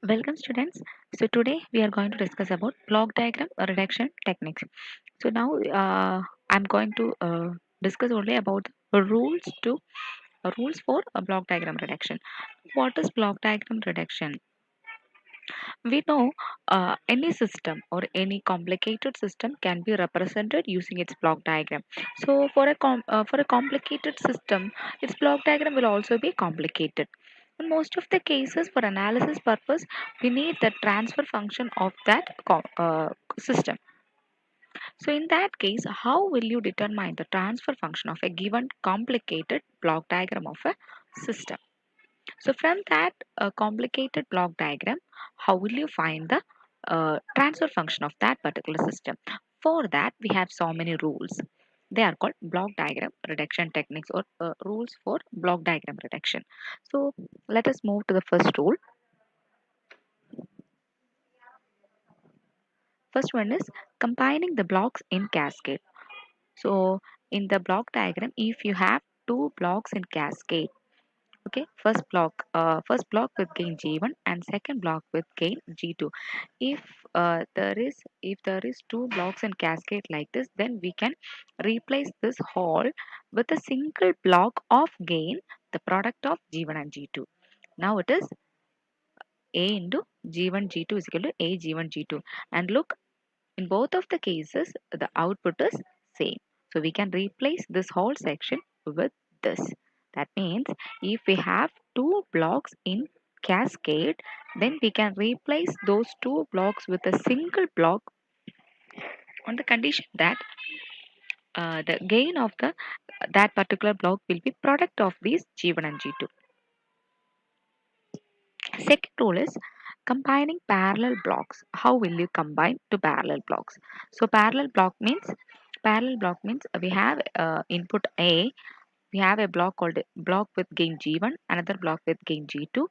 Welcome students. So today we are going to discuss about block diagram reduction techniques. So now I'm going to discuss only about the rules for a block diagram reduction. What is block diagram reduction? We know any system or any complicated system can be represented using its block diagram. So for a complicated system, its block diagram will also be complicated. In most of the cases, for analysis purpose, we need the transfer function of that system. So in that case, how will you determine the transfer function of a given complicated block diagram of a system? So from that complicated block diagram, how will you find the transfer function of that particular system? For that, we have so many rules. They are called block diagram reduction techniques or rules for block diagram reduction. So let us move to the first rule. First one is combining the blocks in cascade. So in the block diagram, if you have two blocks in cascade, okay, first block with gain g1 and second block with gain g2. If there is two blocks in cascade like this, then we can replace this whole with a single block of gain, the product of g1 and g2. Now it is a into g1 g2 is equal to a g1 g2, and look, in both of the cases the output is same. So we can replace this whole section with this. That means if we have two blocks in cascade, then we can replace those two blocks with a single block on the condition that the gain of the that particular block will be product of these g1 and g2. Second rule is combining parallel blocks. How will you combine two parallel blocks? So parallel block means we have input A, we have a block called block with gain G1, another block with gain G2.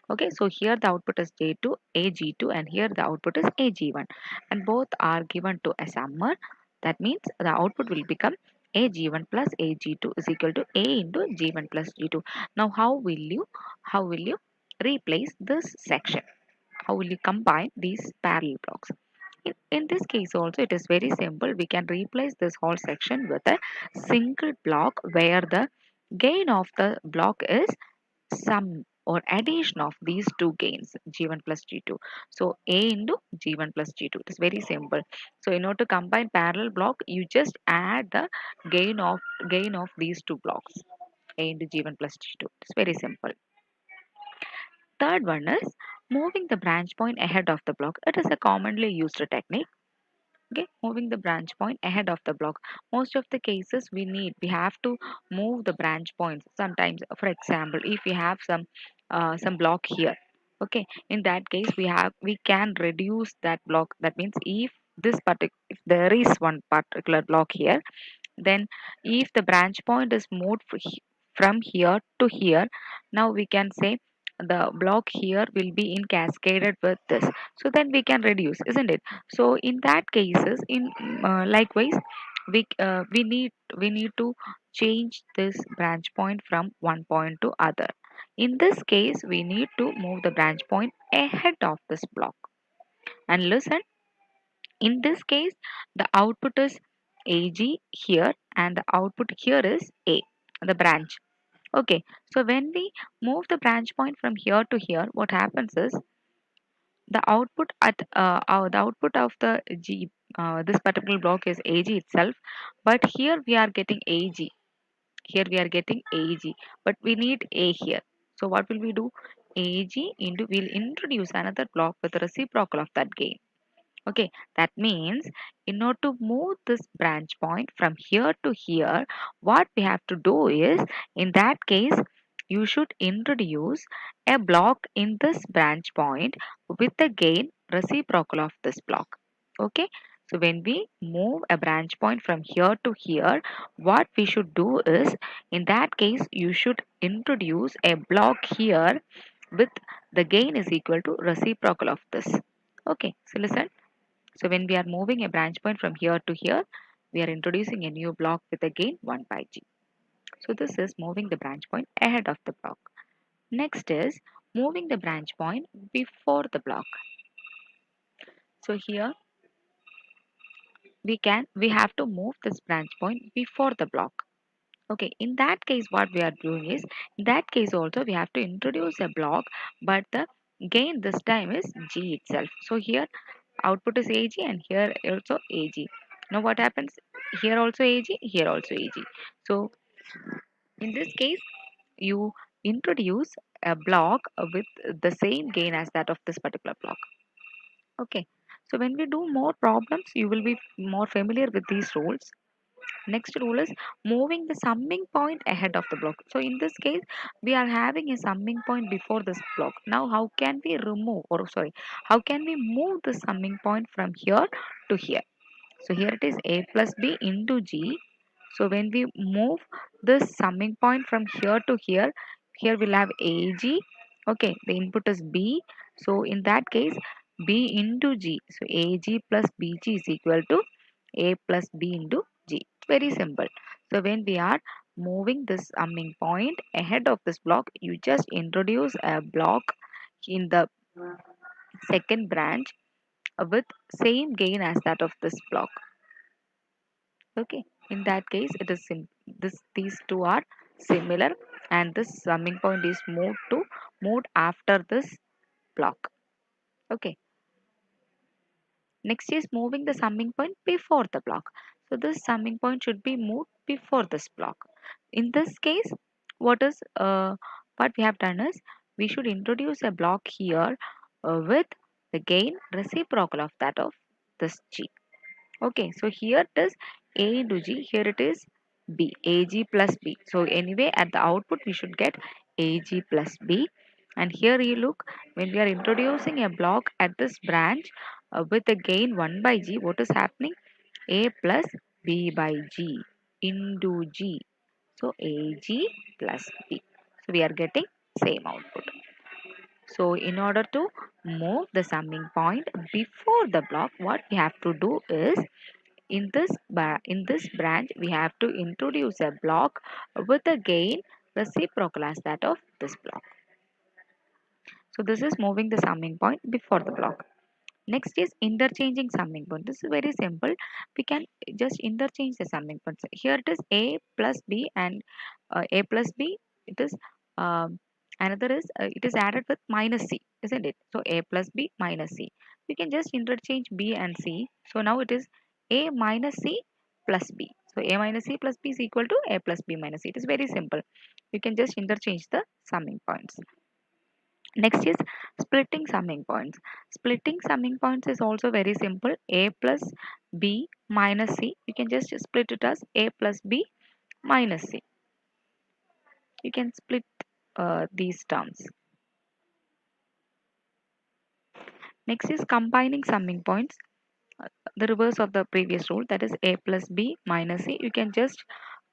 Okay, so here the output is J2, AG2, and here the output is AG1, and both are given to a summer. That means the output will become AG1 plus AG2 is equal to A into G1 plus G2. Now how will you replace this section? How will you combine these parallel blocks? In this case also it is very simple. We can replace this whole section with a single block where the gain of the block is sum or addition of these two gains g1 plus g2. So a into g1 plus g2, it is very simple. So in order to combine parallel block, you just add the gain of these two blocks, a into g1 plus g2. It's very simple. Third one is moving the branch point ahead of the block. It is a commonly used technique. Okay, moving the branch point ahead of the block. Most of the cases we have to move the branch points. Sometimes, for example, if we have some block here, okay, in that case we can reduce that block. That means if there is one particular block here, then if the branch point is moved from here to here, now we can say the block here will be in cascaded with this, so then we can reduce, isn't it? So in that cases, in likewise, we need to change this branch point from one point to other. In this case, we need to move the branch point ahead of this block. And listen, in this case, the output is AG here and the output here is A, the branch. Okay, so when we move the branch point from here to here, what happens is the output of the G this particular block is AG itself, but here we are getting AG. Here we are getting AG, but we need A here. So what will we do? AG into we'll introduce another block with the reciprocal of that gain. Okay, that means in order to move this branch point from here to here, what we have to do is, in that case, you should introduce a block in this branch point with the gain reciprocal of this block. Okay, so when we move a branch point from here to here, what we should do is, in that case, you should introduce a block here with the gain is equal to reciprocal of this. Okay, so listen. So when we are moving a branch point from here to here, we are introducing a new block with a gain 1 by g. So this is moving the branch point ahead of the block. Next is moving the branch point before the block. So here we have to move this branch point before the block. Okay, in that case, what we are doing is, in that case also we have to introduce a block, but the gain this time is G itself. So here output is AG and here also AG. Now what happens? Here also AG, here also AG. So in this case, you introduce a block with the same gain as that of this particular block. Okay, so when we do more problems, you will be more familiar with these rules. Next rule is moving the summing point ahead of the block. So in this case, we are having a summing point before this block. Now how can we remove, or sorry, how can we move the summing point from here to here? So here it is a plus b into g. So when we move this summing point from here to here, here we'll have ag. Okay, the input is b. So in that case, b into g. So ag plus bg is equal to a plus b into g. It's very simple. So when we are moving this summing point ahead of this block, you just introduce a block in the second branch with same gain as that of this block. Okay, in that case, it is these two are similar, and this summing point is moved after this block. Okay, next is moving the summing point before the block. So this summing point should be moved before this block. In this case, what we have done is, we should introduce a block here with the gain reciprocal of that of this G. Okay, so here it is A into G, here it is B, AG plus B. So anyway, at the output, we should get AG plus B. And here you look, when we are introducing a block at this branch with a gain 1 by G, what is happening? A plus B by G into G. So AG plus B. So we are getting same output. So in order to move the summing point before the block, what we have to do is, in this branch we have to introduce a block with a gain reciprocal as that of this block. So this is moving the summing point before the block. Next is interchanging summing point. This is very simple. We can just interchange the summing points. Here it is a plus b, and a plus b, it is another is it is added with minus c, isn't it? So a plus b minus c. We can just interchange b and c. So now it is a minus c plus b. So a minus c plus b is equal to a plus b minus c. It is very simple. You can just interchange the summing points. Next is splitting summing points. Splitting summing points is also very simple. A plus B minus C. You can just split it as A plus B minus C. You can split these terms. Next is combining summing points. The reverse of the previous rule, that is A plus B minus C. You can just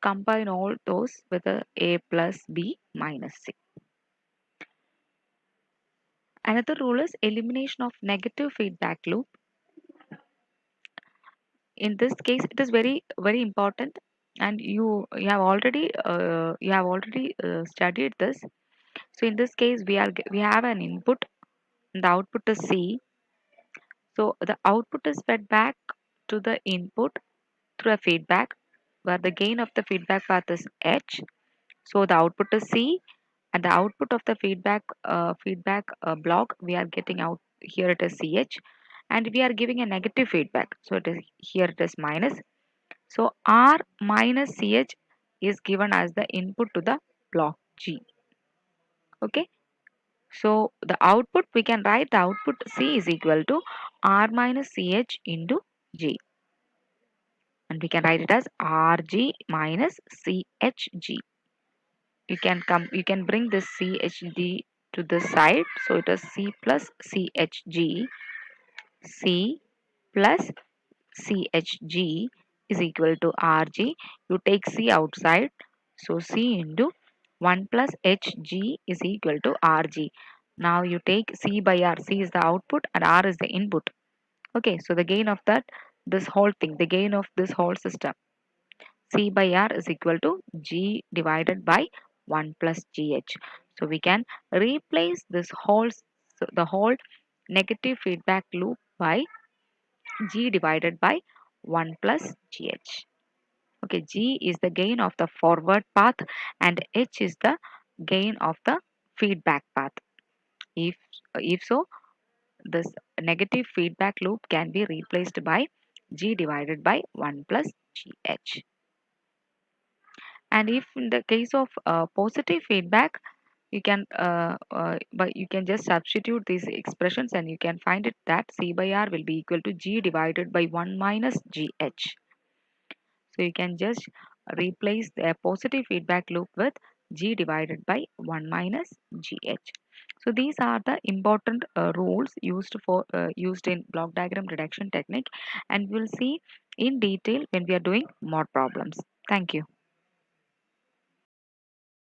combine all those with A plus B minus C. Another rule is elimination of negative feedback loop. In this case, it is very important, and you have already studied this. So in this case, we have an input and the output is C. So the output is fed back to the input through a feedback, where the gain of the feedback path is H. So the output is C, and the output of the feedback block, we are getting out here, it is CH, and we are giving a negative feedback. So it is here, it is minus. So R minus CH is given as the input to the block G. Okay. So the output, we can write the output C is equal to R minus CH into G. And we can write it as RG minus CHG. You can bring this CHG to this side. So it is C plus CHG. C plus CHG is equal to RG. You take C outside. So C into 1 plus HG is equal to RG. Now you take C by R. C is the output and R is the input. Okay, so the gain of this whole thing, the gain of this whole system, C by R is equal to G divided by 1 plus GH. So we can replace the whole negative feedback loop by G divided by 1 plus GH. Okay, G is the gain of the forward path and H is the gain of the feedback path. If, if so, this negative feedback loop can be replaced by G divided by 1 plus GH. And if in the case of positive feedback, but you can just substitute these expressions and you can find it that C by R will be equal to G divided by 1 minus GH. So you can just replace the positive feedback loop with G divided by 1 minus GH. So these are the important rules used in block diagram reduction technique, and we'll see in detail when we are doing more problems. Thank you.